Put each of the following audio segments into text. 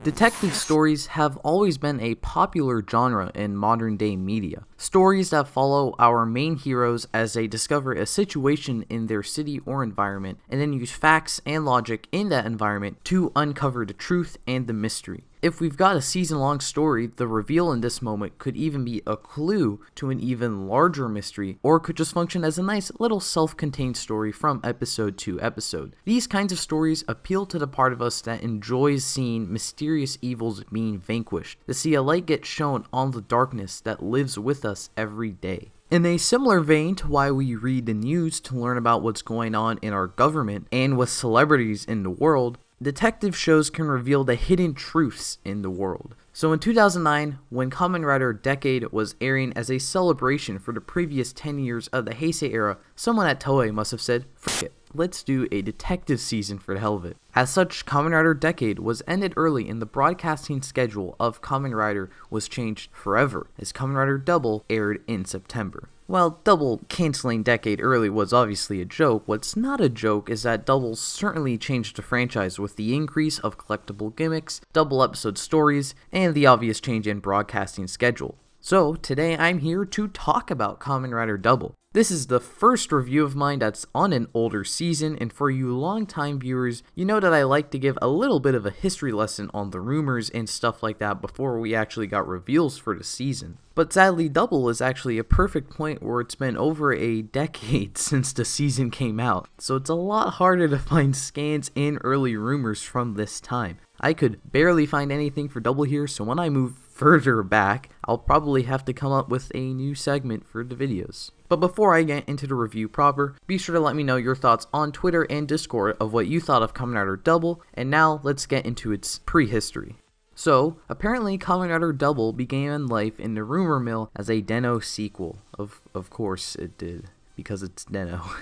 Detective stories have always been a popular genre in modern day media. Stories that follow our main heroes as they discover a situation in their city or environment and then use facts and logic in that environment to uncover the truth and the mystery. If we've got a season-long story, the reveal in this moment could even be a clue to an even larger mystery, or could just function as a nice little self-contained story from episode to episode. These kinds of stories appeal to the part of us that enjoys seeing mysterious evils being vanquished, to see a light get shone on the darkness that lives with us every day. In a similar vein to why we read the news to learn about what's going on in our government and with celebrities in the world, detective shows can reveal the hidden truths in the world. So in 2009, when Kamen Rider Decade was airing as a celebration for the previous 10 years of the Heisei era, someone at Toei must have said, "Frick it, let's do a detective season for the hell of it." As such, Kamen Rider Decade was ended early and the broadcasting schedule of Kamen Rider was changed forever, as Kamen Rider Double aired in September. While Double canceling Decade early was obviously a joke, what's not a joke is that Double certainly changed the franchise with the increase of collectible gimmicks, double episode stories, and the obvious change in broadcasting schedule. So today I'm here to talk about Kamen Rider Double. This is the first review of mine that's on an older season, and for you longtime viewers, you know that I like to give a little bit of a history lesson on the rumors and stuff like that before we actually got reveals for the season. But sadly, Double is actually a perfect point where it's been over a decade since the season came out, so it's a lot harder to find scans and early rumors from this time. I could barely find anything for Double here, so when I move further back, I'll probably have to come up with a new segment for the videos. But before I get into the review proper, be sure to let me know your thoughts on Twitter and Discord of what you thought of Kamen Rider Double, and now let's get into its prehistory. So, apparently Kamen Rider Double began life in the rumor mill as a Den-O sequel. Of course it did, because it's Den-O.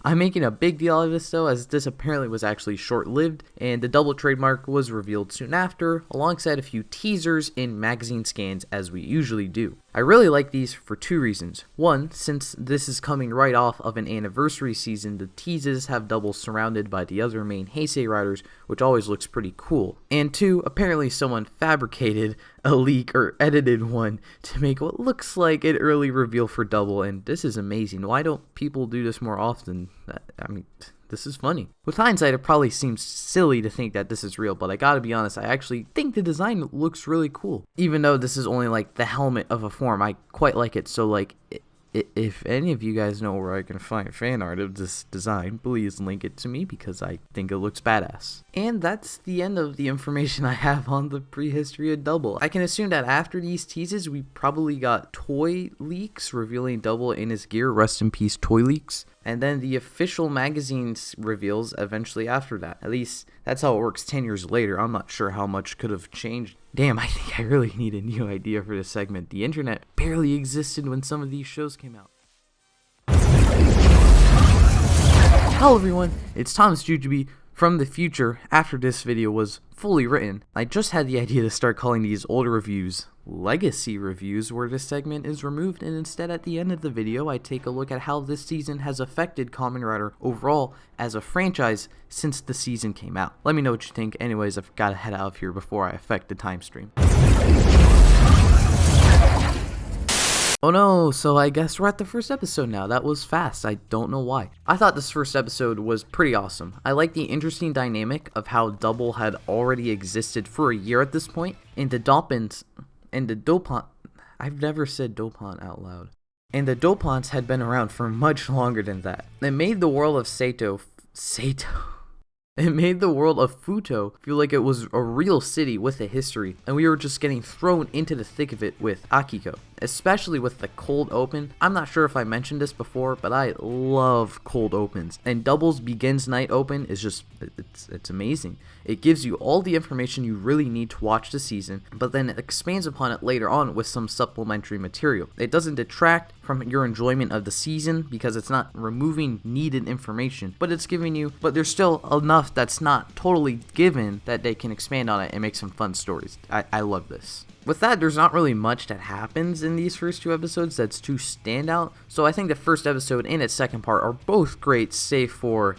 I'm making a big deal out of this though, as this apparently was actually short-lived, and the Double trademark was revealed soon after, alongside a few teasers in magazine scans as we usually do. I really like these for two reasons. One, since this is coming right off of an anniversary season, the teases have Double surrounded by the other main Heisei riders, which always looks pretty cool. And two, apparently someone fabricated a leak or edited one to make what looks like an early reveal for Double, and this is amazing. Why don't people do this more often? I mean, this is funny. With hindsight, it probably seems silly to think that this is real, but I gotta be honest, I actually think the design looks really cool. Even though this is only like the helmet of a form, I quite like it. So like, if any of you guys know where I can find fan art of this design, please link it to me because I think it looks badass. And that's the end of the information I have on the prehistory of Double. I can assume that after these teases, we probably got toy leaks revealing Double in his gear. Rest in peace, toy leaks. And then the official magazine's reveals eventually after that. At least that's how it works 10 years later. I'm not sure how much could have changed. Damn, I think I really need a new idea for this segment. The internet barely existed when some of these shows came out. Hello everyone, it's thomasjujube from the future after this video was fully written. I just had the idea to start calling these older reviews legacy reviews, where this segment is removed, and instead at the end of the video I take a look at how this season has affected Kamen Rider overall as a franchise since the season came out. Let me know what you think. Anyways, I've got to head out of here before I affect the time stream. Oh no, so I guess we're at the first episode now. That was fast. I don't know why. I thought this first episode was pretty awesome. I like the interesting dynamic of how Double had already existed for a year at this point, and the Dopants and the Dopant, I've never said Dopant out loud. And the Dopants had been around for much longer than that. It made the world of It made the world of Futo feel like it was a real city with a history, and we were just getting thrown into the thick of it with Akiko. Especially with the cold open. I'm not sure if I mentioned this before, but I love cold opens. And Double's Begins Night Open is just, it's amazing. It gives you all the information you really need to watch the season, but then it expands upon it later on with some supplementary material. It doesn't detract from your enjoyment of the season because it's not removing needed information, but it's giving you, but there's still enough that's not totally given that they can expand on it and make some fun stories. I love this. With that, there's not really much that happens in these first two episodes that's too standout, so I think the first episode and its second part are both great, save for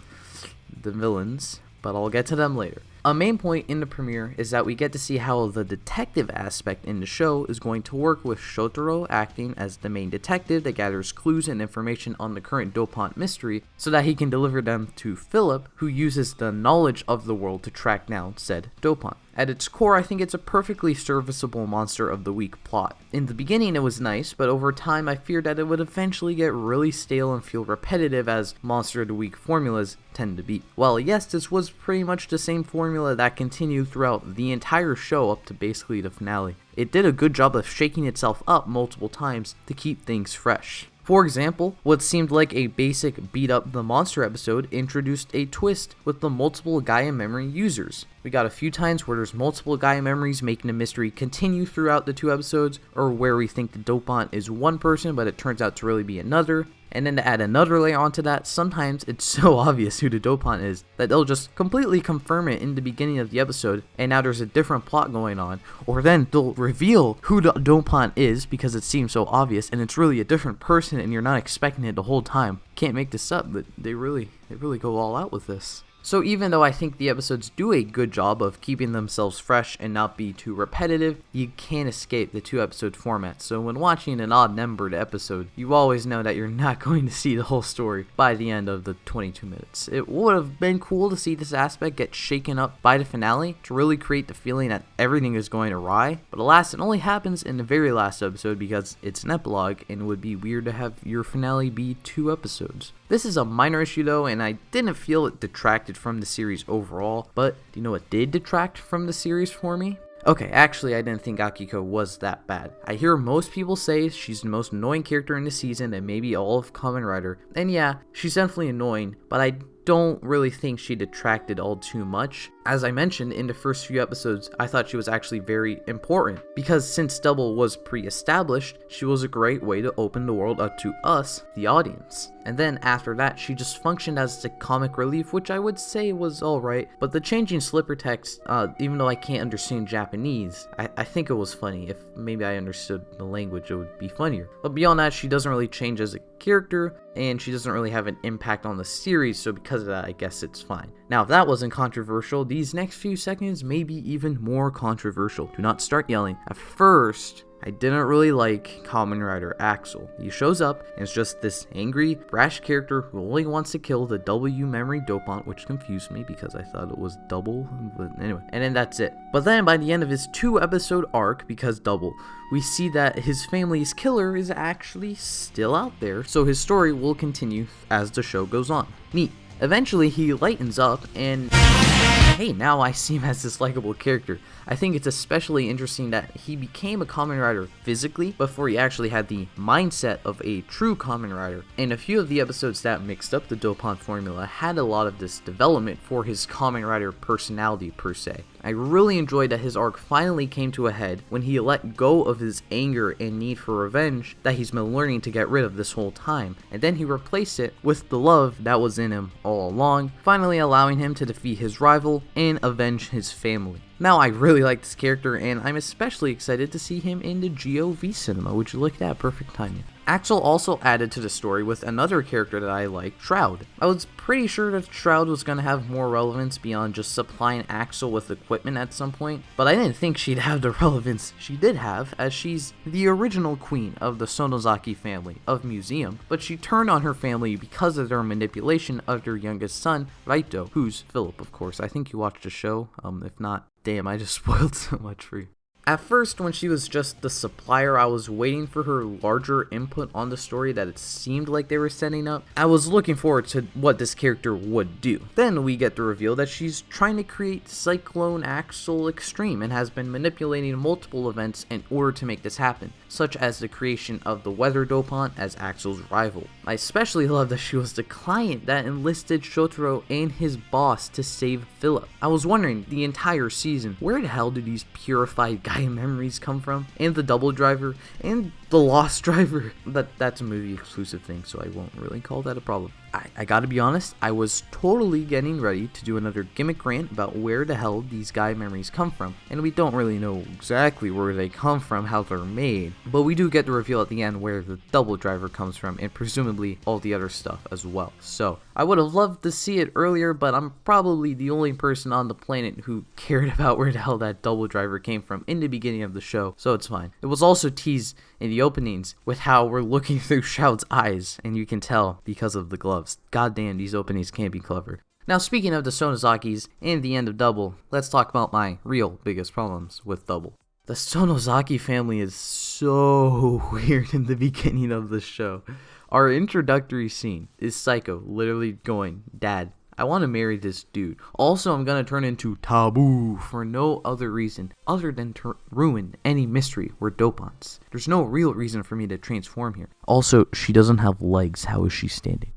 the villains, but I'll get to them later. A main point in the premiere is that we get to see how the detective aspect in the show is going to work, with Shotaro acting as the main detective that gathers clues and information on the current dopant mystery so that he can deliver them to Philip, who uses the knowledge of the world to track down said dopant. At its core, I think it's a perfectly serviceable Monster of the Week plot. In the beginning it was nice, but over time I feared that it would eventually get really stale and feel repetitive, as Monster of the Week formulas tend to be. Well, yes, this was pretty much the same formula that continued throughout the entire show up to basically the finale. It did a good job of shaking itself up multiple times to keep things fresh. For example, what seemed like a basic beat up the monster episode introduced a twist with the multiple Gaia memory users. We got a few times where there's multiple Gaia memories, making the mystery continue throughout the 2 episodes, or where we think the dopant is one person but it turns out to really be another. And then to add another layer onto that, sometimes it's so obvious who the dopant is that they'll just completely confirm it in the beginning of the episode, and now there's a different plot going on. Or then they'll reveal who the dopant is because it seems so obvious and it's really a different person and you're not expecting it the whole time. Can't make this up, but they really go all out with this. So even though I think the episodes do a good job of keeping themselves fresh and not be too repetitive, you can't escape the 2 episode format. So when watching an odd numbered episode, you always know that you're not going to see the whole story by the end of the 22 minutes. It would have been cool to see this aspect get shaken up by the finale to really create the feeling that everything is going awry, but alas, it only happens in the very last episode because it's an epilogue and it would be weird to have your finale be 2 episodes. This is a minor issue though, and I didn't feel it detracted from the series overall, but do you know what did detract from the series for me? Okay, actually I didn't think Akiko was that bad. I hear most people say she's the most annoying character in the season and maybe all of Kamen Rider, and yeah, she's definitely annoying, but I don't really think she detracted all too much. As I mentioned in the first few episodes, I thought she was actually very important, because since Double was pre-established, she was a great way to open the world up to us, the audience. And then after that, she just functioned as the comic relief, which I would say was alright, but the changing slipper text, even though I can't understand Japanese, I think it was funny. If maybe I understood the language, it would be funnier. But beyond that, she doesn't really change as a character, and she doesn't really have an impact on the series, so because of that, I guess it's fine. Now, if that wasn't controversial, these next few seconds may be even more controversial. Do not start yelling. At first, I didn't really like Kamen Rider Axel. He shows up and it's just this angry, brash character who only wants to kill the W memory dopant, which confused me because I thought it was Double, but anyway. And then that's it. But then by the end of his 2 episode arc, because Double, we see that his family's killer is actually still out there, so his story will continue as the show goes on. Neat. Eventually he lightens up and hey, now I see him as this likable character. I think it's especially interesting that he became a Kamen Rider physically before he actually had the mindset of a true Kamen Rider. And a few of the episodes that mixed up the dopant formula had a lot of this development for his Kamen Rider personality per se. I really enjoyed that his arc finally came to a head when he let go of his anger and need for revenge that he's been learning to get rid of this whole time, and then he replaced it with the love that was in him all along, finally allowing him to defeat his rival and avenge his family. Now, I really like this character, and I'm especially excited to see him in the GOV cinema. Would you look at that? Perfect timing. Axel also added to the story with another character that I like, Shroud. I was pretty sure that Shroud was going to have more relevance beyond just supplying Axel with equipment at some point, but I didn't think she'd have the relevance she did have, as she's the original queen of the Sonozaki family of Museum, but she turned on her family because of their manipulation of their youngest son, Raito, who's Philip, of course. I think you watched the show. If not, damn, I just spoiled so much for you. At first, when she was just the supplier, I was waiting for her larger input on the story that it seemed like they were setting up. I was looking forward to what this character would do. Then we get the reveal that she's trying to create Cyclone Axel Extreme and has been manipulating multiple events in order to make this happen, such as the creation of the Weather Dopant as Axel's rival. I especially love that she was the client that enlisted Shotaro and his boss to save Philip. I was wondering the entire season, where the hell do these purified Gaia memories come from? And the Double Driver, and the Lost Driver. That's a movie exclusive thing, so I won't really call that a problem. I gotta be honest, I was totally getting ready to do another gimmick rant about where the hell these Gaia memories come from, and we don't really know exactly where they come from, how they're made, but we do get the reveal at the end where the Double Driver comes from, and presumably all the other stuff as well. So I would have loved to see it earlier, but I'm probably the only person on the planet who cared about where the hell that double driver came from in the beginning of the show, so it's fine. It was also teased in the openings with how we're looking through Shroud's eyes, and you can tell because of the gloves. Goddamn, these openings can't be clever. Now, speaking of the Sonozakis and the end of Double, let's talk about my real biggest problems with Double. The Sonozaki family is so weird in the beginning of the show. Our introductory scene is Psycho literally going, "Dad, I want to marry this dude. Also, I'm going to turn into Taboo for no other reason other than to ruin any mystery we're dopants. There's no real reason for me to transform here. Also, she doesn't have legs. How is she standing?"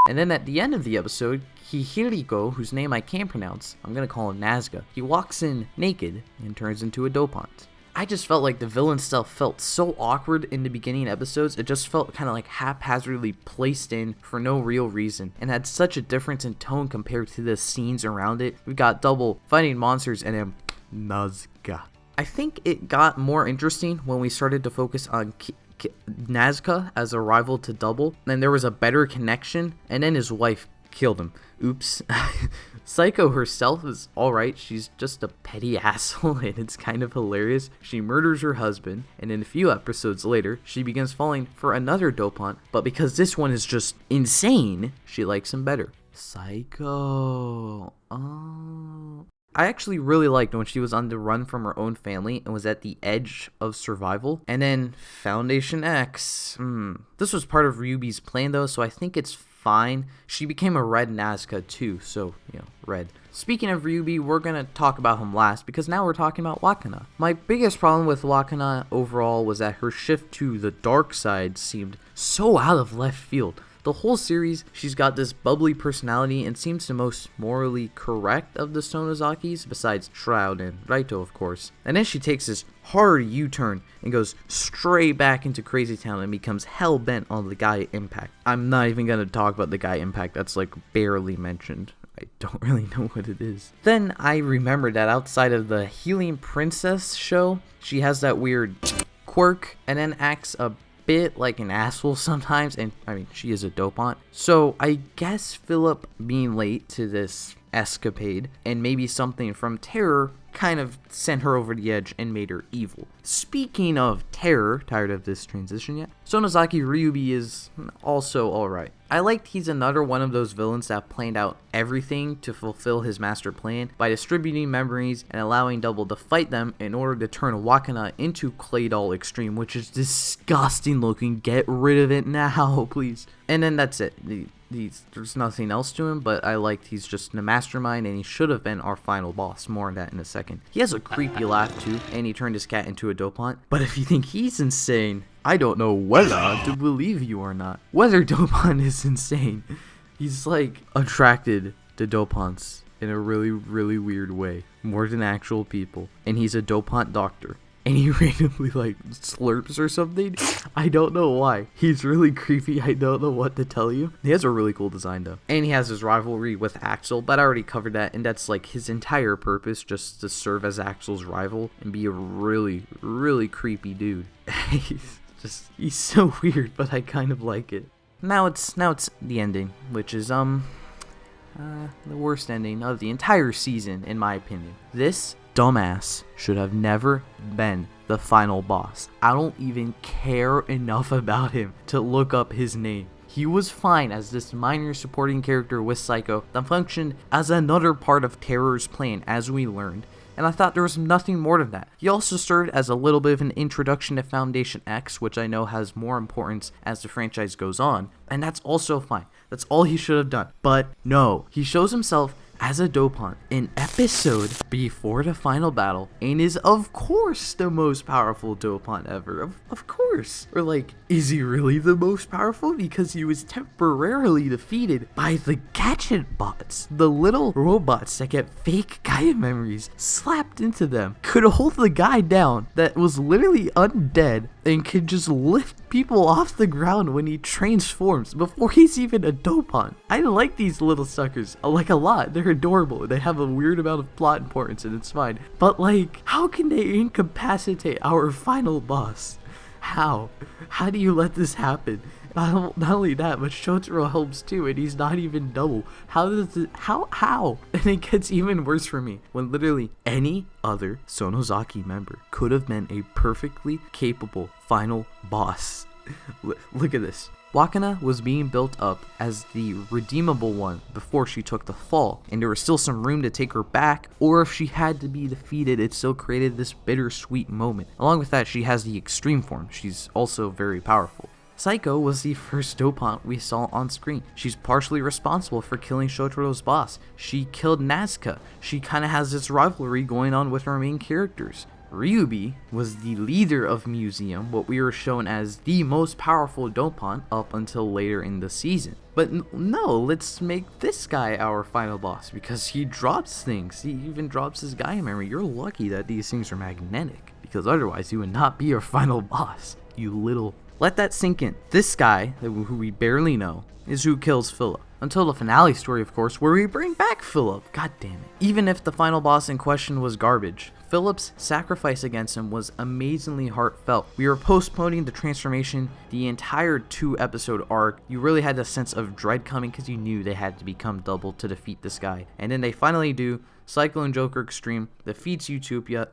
And then at the end of the episode, Hihiriko, whose name I can't pronounce, I'm going to call him Nazca, he walks in naked and turns into a dopant. I just felt like the villain stuff felt so awkward in the beginning episodes. It just felt kind of like haphazardly placed in for no real reason and had such a difference in tone compared to the scenes around it. We got Double fighting monsters and then Nazca. I think it got more interesting when we started to focus on Nazca as a rival to Double, and there was a better connection, and then his wife killed him. Oops. Psycho herself is alright, she's just a petty asshole and it's kind of hilarious. She murders her husband, and in a few episodes later, she begins falling for another dopant, but because this one is just insane, she likes him better. Psycho. Oh. I actually really liked when she was on the run from her own family and was at the edge of survival. And then Foundation X. This was part of Ryubi's plan though, so I think it's fine. She became a red Nazca too, so, red. Speaking of Ryubi, we're gonna talk about him last because now we're talking about Wakana. My biggest problem with Wakana overall was that her shift to the dark side seemed so out of left field. The whole series, she's got this bubbly personality and seems the most morally correct of the Sonozakis, besides Shroud and Raito, of course. And then she takes this hard U-turn and goes straight back into Crazy Town and becomes hell-bent on the Gaia Impact. I'm not even gonna talk about the Gaia Impact, that's like barely mentioned. I don't really know what it is. Then I remembered that outside of the Healing Princess show, she has that weird quirk and then acts a bit like an asshole sometimes, and I mean, she is a dopant. So I guess Philip being late to this escapade and maybe something from Terror kind of sent her over the edge and made her evil. Speaking of Terror, tired of this transition yet? Sonozaki Ryubi is also alright. I liked he's another one of those villains that planned out everything to fulfill his master plan by distributing memories and allowing Double to fight them in order to turn Wakana into Clay Doll Extreme, which is disgusting looking. Get rid of it now, please. And then that's it. There's nothing else to him, but I liked he's just a mastermind and he should have been our final boss. More on that in a second. He has a creepy laugh too, and he turned his cat into a dopant. But if you think he's insane, I don't know whether to believe you or not. Whether dopant is insane. He's like attracted to dopants in a really, really weird way. More than actual people. And he's a dopant doctor. And he randomly like slurps or something. I don't know why. He's really creepy. I don't know what to tell you. He has a really cool design though. And he has his rivalry with Axel, but I already covered that, and that's like his entire purpose, just to serve as Axel's rival and be a really, really creepy dude. He's so weird, but I kind of like it. Now it's the ending, which is the worst ending of the entire season in my opinion. This dumbass should have never been the final boss. I don't even care enough about him to look up his name. He was fine as this minor supporting character with Psycho that functioned as another part of Terror's plan, as we learned. And I thought there was nothing more to that. He also served as a little bit of an introduction to Foundation X, which I know has more importance as the franchise goes on, and that's also fine. That's all he should have done. But no, he shows himself as a dopant in episode before the final battle and is of course the most powerful dopant ever. Of course. Or like, is he really the most powerful? Because he was temporarily defeated by the gadget bots. The little robots that get fake Gaia memories slapped into them. Could hold the guy down that was literally undead and could just lift people off the ground when he transforms before he's even a dopant. I like these little suckers like a lot. They're adorable. They have a weird amount of plot importance and it's fine. But like, how can they incapacitate our final boss? How do you let this happen? Not only that, but Shotaro helps too, and he's not even double. How does it, how? And it gets even worse for me, when literally any other Sonozaki member could have been a perfectly capable final boss. Look at this. Wakana was being built up as the redeemable one before she took the fall, and there was still some room to take her back, or if she had to be defeated, it still created this bittersweet moment. Along with that, she has the extreme form. She's also very powerful. Psycho was the first dopant we saw on screen. She's partially responsible for killing Shotaro's boss. She killed Nazca. She kind of has this rivalry going on with our main characters. Ryubi was the leader of Museum, what we were shown as the most powerful dopant up until later in the season. But no, let's make this guy our final boss, because he drops things. He even drops his Gaia memory. You're lucky that these things are magnetic, because otherwise he would not be your final boss, you little... Let that sink in. This guy, who we barely know, is who kills Philip. Until the finale story, of course, where we bring back Philip. God damn it. Even if the final boss in question was garbage, Philip's sacrifice against him was amazingly heartfelt. We were postponing the transformation the entire 2-episode arc. You really had a sense of dread coming because you knew they had to become double to defeat this guy. And then they finally do. Cyclone Joker Extreme defeats Utopia.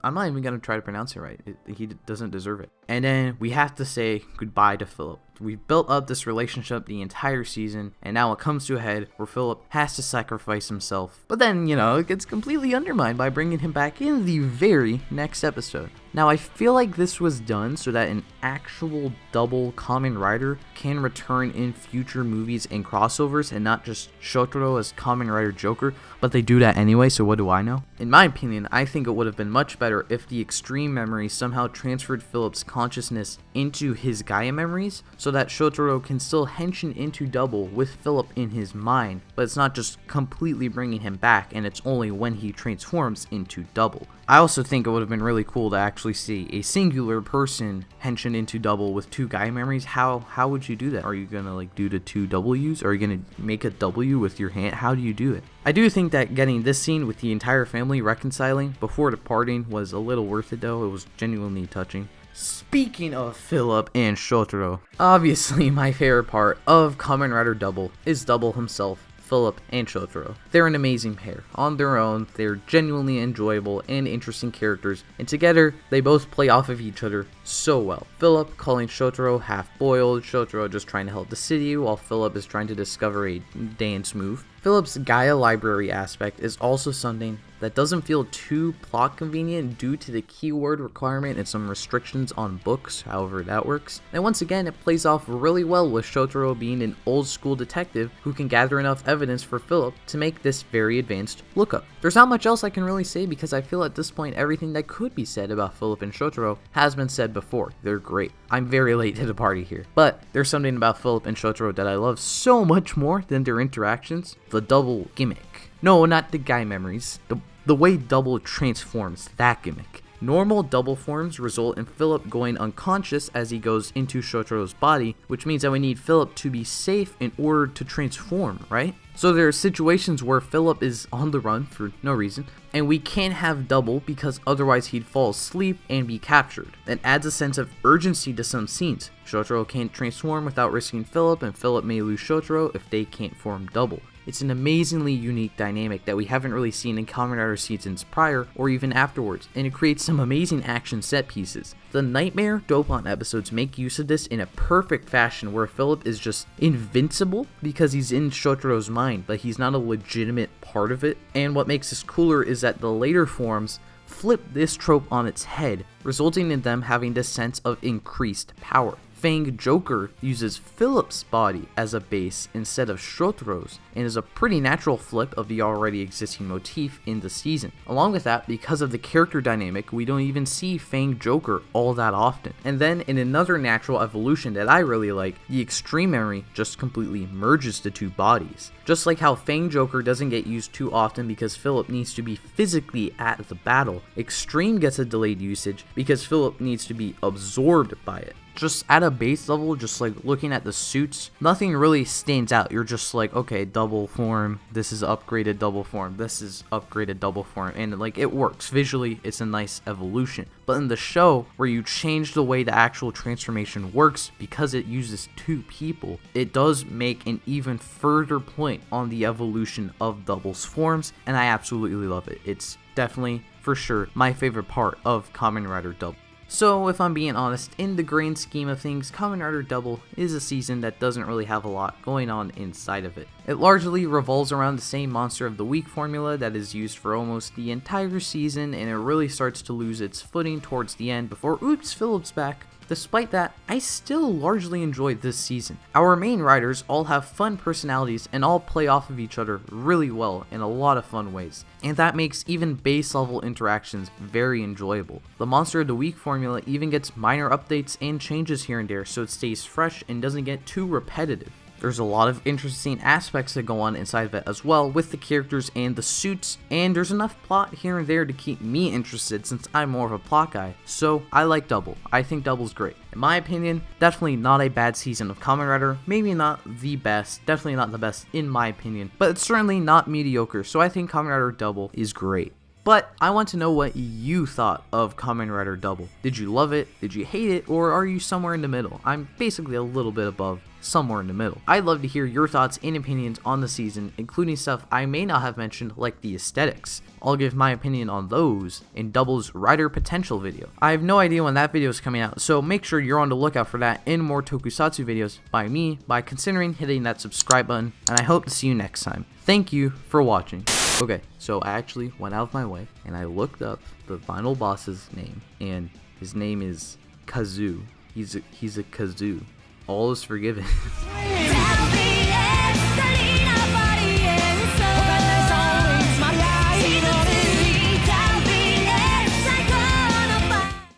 I'm not even going to try to pronounce it right. He doesn't deserve it. And then we have to say goodbye to Philip. We've built up this relationship the entire season, and now it comes to a head where Philip has to sacrifice himself. But then, it gets completely undermined by bringing him back in the very next episode. Now, I feel like this was done so that an actual double Kamen Rider can return in future movies and crossovers, and not just Shotaro as Kamen Rider Joker, but they do that anyway, so what do I know? In my opinion, I think it would have been much better if the extreme memory somehow transferred Philip's consciousness into his Gaia memories, so that Shotaro can still henshin into double with Philip in his mind, but it's not just completely bringing him back, and it's only when he transforms into double. I also think it would have been really cool to actually see a singular person henshin into double with 2 Gaia memories. How would you do that? Are you gonna do the 2 W's? Are you gonna make a W with your hand? How do you do it? I do think that getting this scene with the entire family reconciling before departing was a little worth it though. It was genuinely touching. Speaking of Philip and Shotaro, obviously my favorite part of Kamen Rider Double is Double himself, Philip and Shotaro. They're an amazing pair. On their own, they're genuinely enjoyable and interesting characters, and together, they both play off of each other so well. Philip calling Shotaro half-boiled, Shotaro just trying to help the city, while Philip is trying to discover a dance move. Philip's Gaia library aspect is also something that doesn't feel too plot convenient due to the keyword requirement and some restrictions on books, however that works. And once again, it plays off really well with Shotaro being an old school detective who can gather enough evidence for Philip to make this very advanced lookup. There's not much else I can really say because I feel at this point everything that could be said about Philip and Shotaro has been said before. They're great. I'm very late to the party here, but there's something about Philip and Shotaro that I love so much more than their interactions. The double gimmick. No, not the Gaia memories. The way double transforms, that gimmick. Normal double forms result in Philip going unconscious as he goes into Shotaro's body, which means that we need Philip to be safe in order to transform, right? So there are situations where Philip is on the run for no reason, and we can't have double because otherwise he'd fall asleep and be captured. That adds a sense of urgency to some scenes. Shotaro can't transform without risking Philip, and Philip may lose Shotaro if they can't form double. It's an amazingly unique dynamic that we haven't really seen in Kamen Rider seasons prior or even afterwards, and it creates some amazing action set pieces. The Nightmare Dopant episodes make use of this in a perfect fashion where Philip is just invincible because he's in Shotaro's mind, but he's not a legitimate part of it. And what makes this cooler is that the later forms flip this trope on its head, resulting in them having this sense of increased power. Fang Joker uses Philip's body as a base instead of Shotaro's, and is a pretty natural flip of the already existing motif in the season. Along with that, because of the character dynamic, we don't even see Fang Joker all that often. And then in another natural evolution that I really like, the extreme memory just completely merges the two bodies. Just like how Fang Joker doesn't get used too often because Philip needs to be physically at the battle, extreme gets a delayed usage because Philip needs to be absorbed by it. just at a base level, just like looking at the suits, nothing really stands out. You're just like, okay, double form, this is upgraded double form, this is upgraded double form, and like it works visually. It's a nice evolution. But in the show, where you change the way the actual transformation works because it uses two people, it does make an even further point on the evolution of Double's forms, and I absolutely love it. It's definitely, for sure, my favorite part of Kamen Rider Double. So if I'm being honest, in the grand scheme of things, Kamen Rider Double is a season that doesn't really have a lot going on inside of it. It largely revolves around the same Monster of the Week formula that is used for almost the entire season, and it really starts to lose its footing towards the end before, oops, Philip's back. Despite that, I still largely enjoyed this season. Our main riders all have fun personalities and all play off of each other really well in a lot of fun ways, and that makes even base level interactions very enjoyable. The Monster of the Week formula even gets minor updates and changes here and there so it stays fresh and doesn't get too repetitive. There's a lot of interesting aspects that go on inside of it as well with the characters and the suits, and there's enough plot here and there to keep me interested since I'm more of a plot guy, so I like Double. I think Double's great. In my opinion, definitely not a bad season of Kamen Rider, maybe not the best, definitely not the best in my opinion, but it's certainly not mediocre, so I think Kamen Rider Double is great. But I want to know what you thought of Kamen Rider Double. Did you love it? Did you hate it? Or are you somewhere in the middle? I'm basically a little bit above, somewhere in the middle. I'd love to hear your thoughts and opinions on the season, including stuff I may not have mentioned like the aesthetics. I'll give my opinion on those in Double's Rider Potential video. I have no idea when that video is coming out, so make sure you're on the lookout for that and more tokusatsu videos by me by considering hitting that subscribe button, and I hope to see you next time. Thank you for watching. Okay, so I actually went out of my way and I looked up the final boss's name, and his name is Kazoo. He's a Kazoo. All is forgiven.